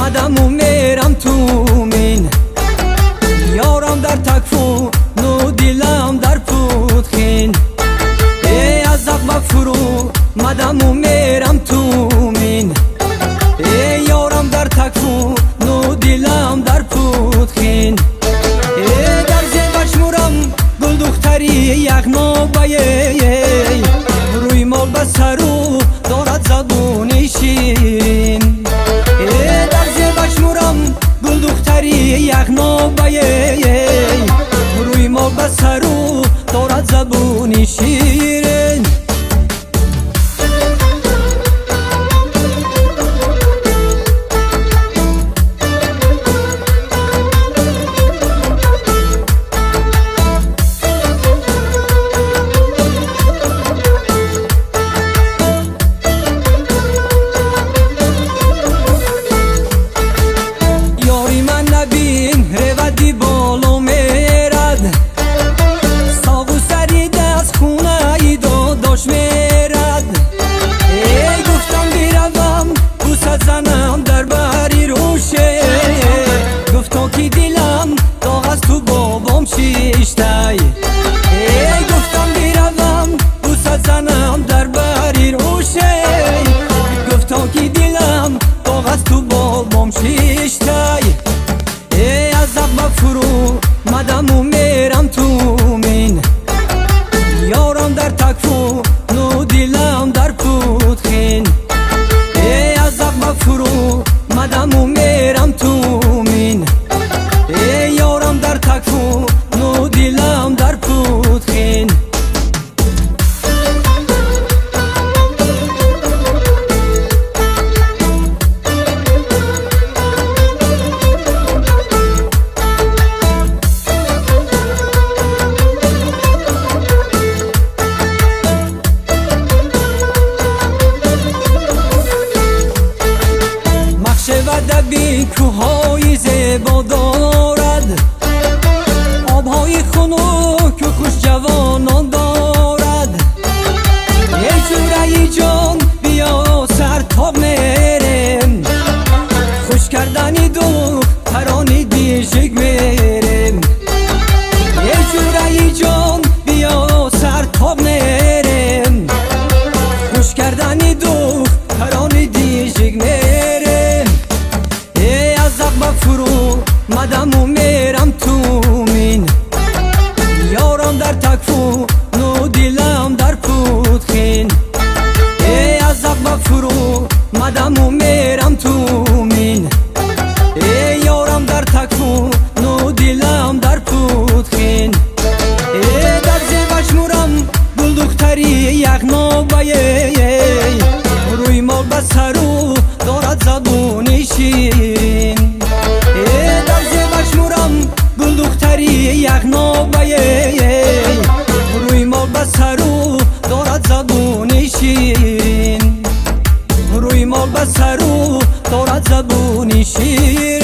مدم و میرم تو مین، یارم در تکفو نو دیلم در پودخین. ای از عقب فرو مدم و میرم تو مین، ای یارم در تکفو نو دیلم در پودخین. ای در زیبش مورم گل دختری یغنا بایه، روی مال بسرو دارد زبونی شیرین. ای در زیبش مورم گل دختری یغنا بایه، روی مال بسرو دارد زبونی شیرین. رودی بالا میرد ساغ و سری دست خونه ای داداش میرد. ای گفتم بیروم بوست زنم در بری روشه، گفتا که دلم داغ از تو بابام شیشته. ای گفتم بیروم بوست زنم در بری روشه، گفتا که دلم داغ از تو بابام شیشته. ای از عقب فرو مدم و میرم تو مین، یارم در تکفو نو دیلم در پودخین. ای از عقب فرو مدم و میرم تو مین، ای یارم در تکفو نو دیلم در پودخین. و بین کوههای زیبا دارد، آبهای خنک و خوش جوانان دارد. ای جوره جان بیا سر تا میرم، خوش کردنی دو ترانی دیشک میرم. ای جوره جان بیا سر تا میرم، خوش کردنی دو ترانی دیشک میرم. از عقب فرو مدم و میرم تو مین، یارم در تکفو نو دیلم در پودخین. ای از عقب فرو مدم و میرم تو مین، ای یارم در تکفو نو دیلم در پودخین. ای در زیبش مورم گل دختری یغنا بایه، روی مال بسرو دارد زبونی شیرین. در زیبش مورم گل دختری یغنا بایه، روی مال بسرو دارد زبونی شیرین. روی مال بسرو دارد زبونی شیرین.